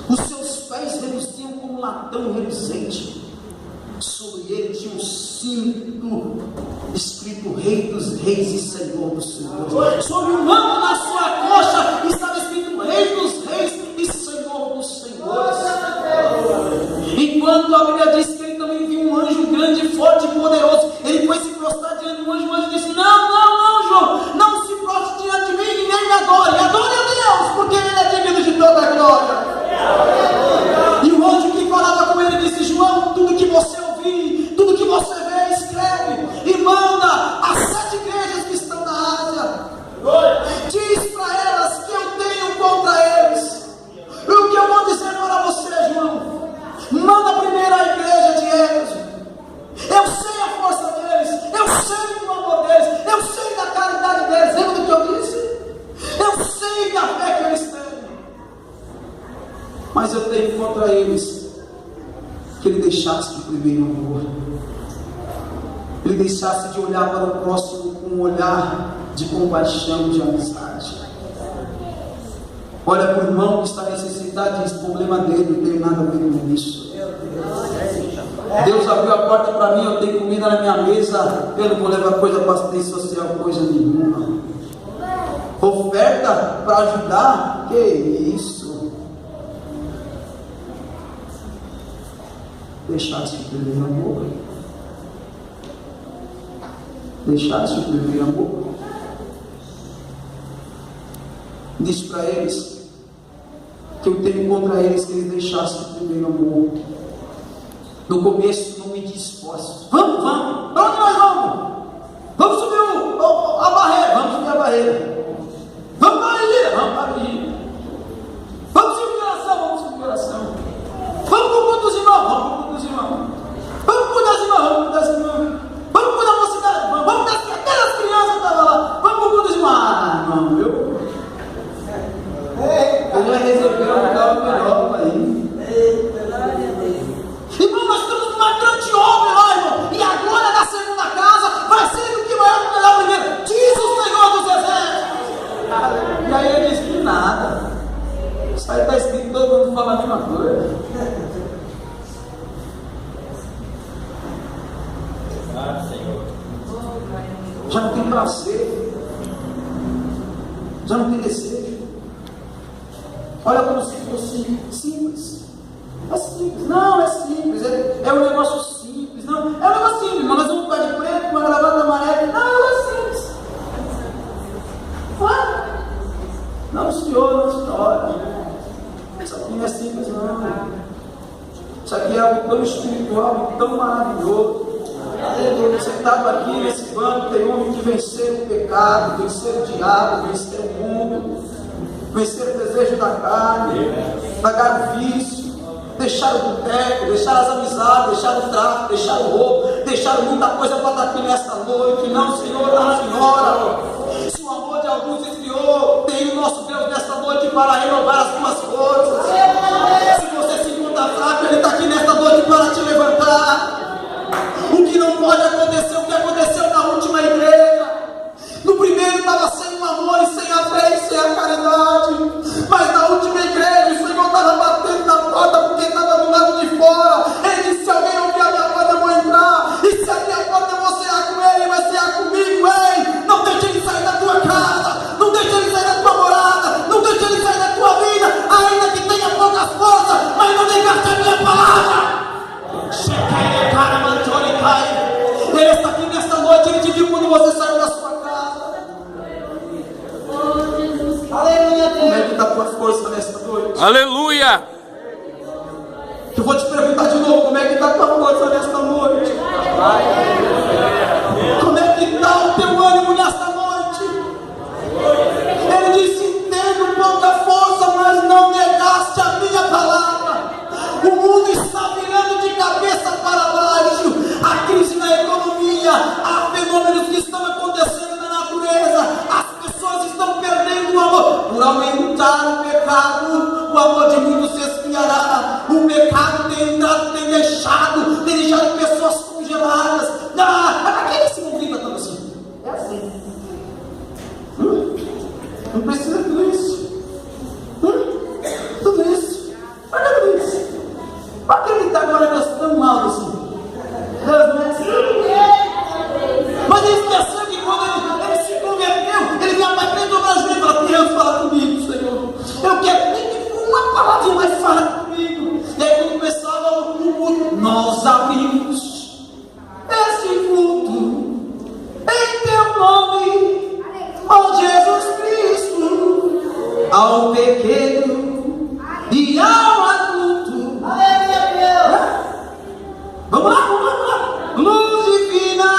os seus pés reluziam como latão reluzente, sobre ele tinha um cinto escrito Rei dos Reis e Senhor dos Senhores. Sobre o manto na sua coxa estava escrito Rei dos Reis e Senhor dos Senhores. Enquanto a Bíblia diz que ele também viu um anjo grande, forte e poderoso, ele foi se prostrar diante do anjo. O anjo disse: não, João, não se prostre diante de mim e nem me adore. Adore a Deus, porque ele é digno de toda a glória. E o anjo que falava com ele disse: João, tudo que você ouvir, tudo que você vê, escreve e manda às 7 igrejas que estão na Ásia. Diz para elas que eu tenho contra eles. E o que eu vou dizer para você, João? Manda primeiro a igreja de Éfeso. Eu sei a força deles, eu sei do amor deles, eu sei da caridade deles. Lembra do que eu disse? Eu sei da fé que eles têm. Mas eu tenho contra eles que ele deixasse de primeiro amor, ele deixasse de olhar para o próximo com um olhar de compaixão, de amizade. Olha para o irmão que está necessitado e diz: o problema dele não tem nada a ver com isso. Deus abriu a porta para mim, eu tenho comida na minha mesa, eu não vou levar coisa para assistência social, coisa nenhuma. Oferta para ajudar? Que isso? Deixaste o primeiro amor. Deixaste o primeiro amor. Diz para eles que eu tenho contra eles que eles deixassem o primeiro amor. No começo não me esforço. Vamos. Para onde nós vamos? Vamos subir a barreira. Vamos subir a barreira. Vamos para a ilha. Vamos para a ilha. Vamos subir oração. Vamos para o culto dos irmãos. Vamos para o culto dos irmãos. Vamos cuidar das irmãs. Vamos cuidar das irmãs. Vamos cuidar da mocidade. Vamos cuidar daquelas crianças que estavam lá. Vamos para o culto dos irmãos. Ah, não, eu já resolvi um lugar melhor para ir. Irmão, nós estamos numa grande obra lá, irmão. E a glória da segunda casa vai ser do que maior do que a primeira. Diz o Senhor dos Exércitos. E aí ele diz que nada. Isso aí está escrito, todo mundo fala a mesma coisa. Já não tem prazer. Já não tem desejo. Olha como se fosse simples. É simples. Não, é simples. É um negócio simples. Não, é um negócio simples. Mas nós vamos ficar de preto com uma gravata amarela. Não, é um negócio simples. Não, senhor. Isso aqui não é simples, não. Isso aqui é algo tão espiritual, algo tão maravilhoso. Sentado aqui nesse banco, tem homem que venceu o pecado, venceu o diabo, venceu o mundo, vencer o desejo da carne, pagar o vício, deixar o boteco, deixar as amizades, deixar o tráfico, deixar o roubo, deixar muita coisa para estar aqui nesta noite. Não, Senhor, não, Senhora. Se o amor de alguns esfriou, tem o nosso Deus nesta noite para renovar as tuas Como é que está a tua força nesta noite? Aleluia. Eu vou te perguntar de novo, como é que está a tua força nesta noite? Como é que está o teu ânimo nesta noite? Ele disse: tenho pouca força, mas não negaste a minha palavra. O mundo está virando de cabeça para baixo. A crise na economia, há fenômenos que estão acontecendo na natureza. As pessoas estão perdendo o amor. Por aumentar o pecado, o amor de muitos se esfriará. O pecado tem entrado, tem deixado pessoas congeladas. Para que ele se movimenta tanto assim? É assim. Não precisa de tudo isso. Tudo isso. Para que tudo isso? Para que ele está agora tão mal assim? Deus não é assim. Mas ele esqueceu que quando ele se converteu, ele vinha para frente do Brasil e falou: Deus, fala comigo, Senhor. Eu quero nem que uma palavrinha mais fala comigo. E aí quando começava o culto, nós abrimos esse culto em teu nome, ó Jesus Cristo, ao pequeno e ao adulto. Vamos lá. Luz divina.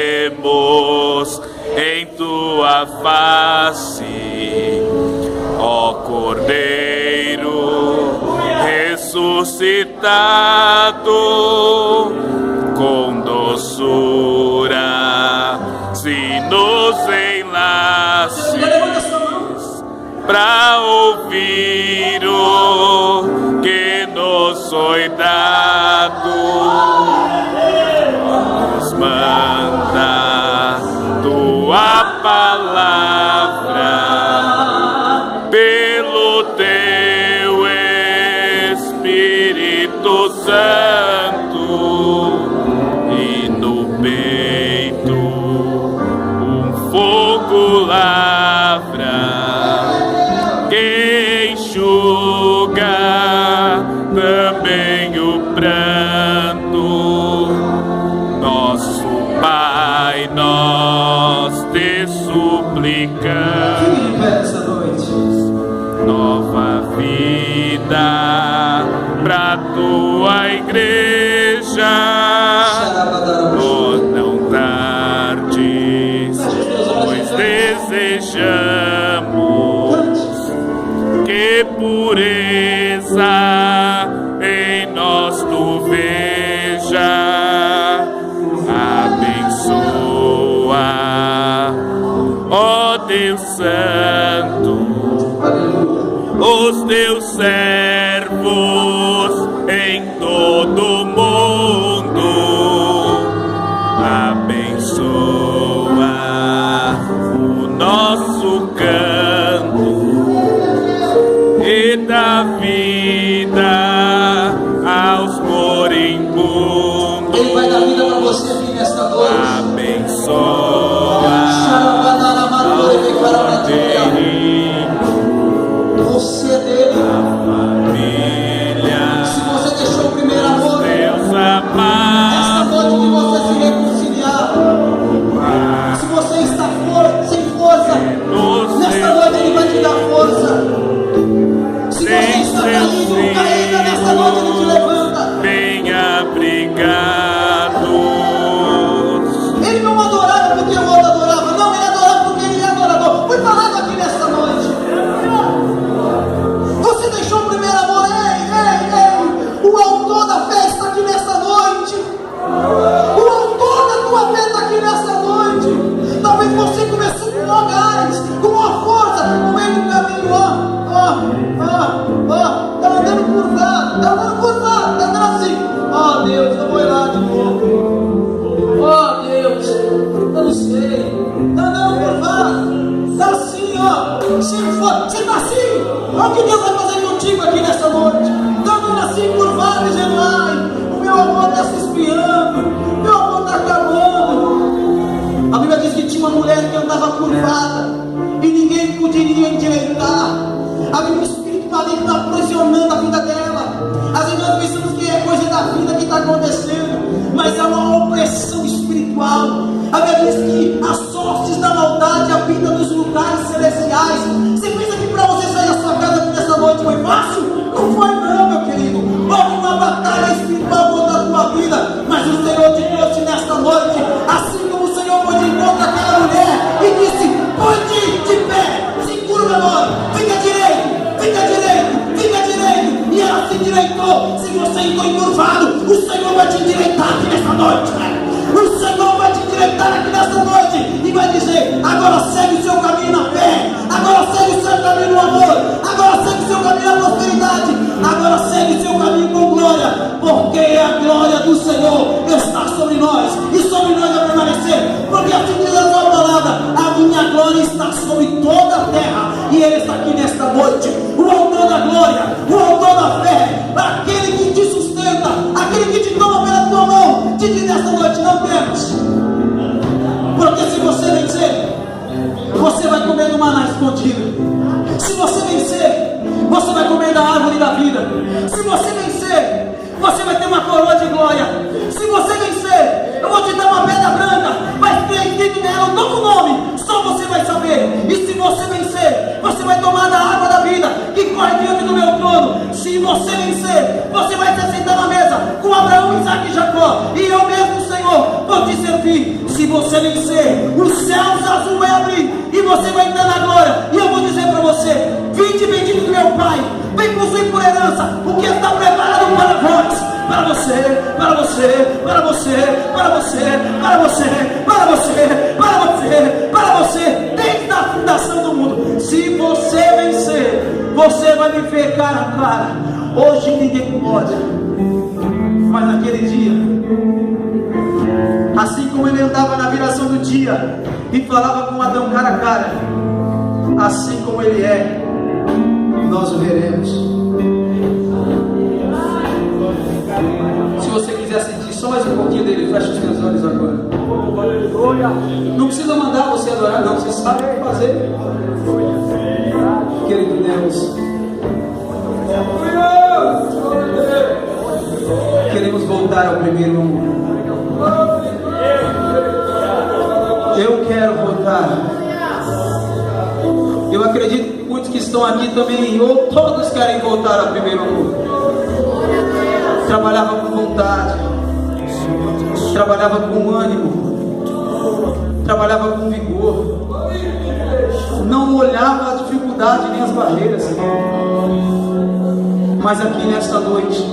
Gozaremos em tua face, ó Cordeiro ressuscitado, com doçura se nos enlaces para ouvir o que nos foi dado. Nos manda tua palavra pelo teu Espírito Santo, e no peito um fogo lavra que enxuga também o pranto. Nosso Pai, nós te suplicamos Essa noite. nova vida pra tua igreja. Oh, não tardes, pois desejamos que pureza em nós tu veja. Abençoa, ó Deus Santo, os teus servos em todo o mundo. Abençoa o nosso canto e dá vida aos moribundos. Ele vai dar vida para você aqui nesta noite. Abençoa você é dele. família, Se você deixou o primeiro amor, Deus esta amado. noite que você se reconciliar. Se você está sem força, nesta noite ele vai te dar força. Se você está caído, caída, nesta noite ele te levanta. Bem abrigados. Ele não adorava porque o outro adorava, não, ele adorava porque ele é adorador. Foi falado aqui nesta noite. Você deixou o primeiro amor, ei, o autor da fé está aqui nesta noite. O autor da tua fé está aqui nesta noite. Talvez você começou com um gás, com uma força, no meio do caminho, tá andando curvado, tá andando assim. Deus, eu vou ir lá de novo. Deus, eu não sei, tá andando curvado, tá assim, você tá assim, olha o que Deus vai fazer contigo aqui nessa noite. Tá andando assim curvado, dizendo: ai, o meu amor está se esfriando, o meu amor está acabando. A Bíblia diz que tinha uma mulher que andava curvada e ninguém poderia endireitar. A Bíblia, o espírito maligno aprisionando a vida dela. Às vezes nós pensamos que é coisa da vida que está acontecendo, mas é uma opressão espiritual, A Bíblia diz que as sortes da maldade habitam nos lugares celestiais. Você pensa que para você sair da sua casa aqui nessa noite foi fácil? Não foi não, meu querido. Houve uma batalha espiritual contra a tua vida, mas o Senhor te trouxe nesta noite, assim como o Senhor foi de encontro àquela mulher e disse: põe-te de pé, se curva agora, fica direito, fica direito, fica direito. E ela se endireitou. Se você está encurvado, o Senhor vai te endireitar aqui nesta noite. O Senhor vai te endireitar aqui nesta noite e vai dizer: agora segue o seu caminho na fé, agora segue o seu caminho no amor, agora segue o seu caminho na prosperidade, agora segue o seu caminho com glória, porque a glória do Senhor está sobre nós e sobre nós vai permanecer, porque assim diz a sua palavra: a minha glória está sobre toda a terra. E Ele está aqui nesta noite, o autor da glória, o autor da fé, aquele que te sustenta, aquele que te toma pela tua mão, te diz nesta noite: não temas, porque se você vencer, você vai comer do maná escondido. Se você vencer, você vai comer da árvore da vida. Se você vencer, você vai ter uma coroa de glória. Se você vencer, eu vou te dar uma pedra branca, vai ter escrito nela um novo nome, só você vai saber. E se você vencer, você vai tomar da água da vida que corre diante do meu trono. Se você vencer, você vai se sentar na mesa com Abraão, Isaac e Jacó, e eu mesmo, Senhor, vou te servir. Se você vencer, os céus azul vai abrir e você vai entrar na glória. E eu vou dizer para você: vinde bendito do meu Pai, vem possuir por herança o que está preparado para vós, para você, para você, para você, para você, para você, para você, para você, para você, desde a fundação do mundo. Se você vencer, você vai me ver cara a cara. Hoje ninguém pode, mas naquele dia, assim como ele andava na viração do dia e falava com Adão cara a cara, assim como ele é, nós o veremos. Se você quiser sentir só mais um pouquinho dele, feche os seus olhos agora. Não precisa mandar você adorar, não. Você sabe o que fazer. Querido Deus, queremos voltar ao primeiro amor. Eu quero voltar. Eu acredito que muitos que estão aqui também, ou todos querem voltar ao primeiro amor. Trabalhava com vontade, trabalhava com ânimo, trabalhava com vigor, não olhava a dificuldade nem as barreiras. Mas aqui nesta noite,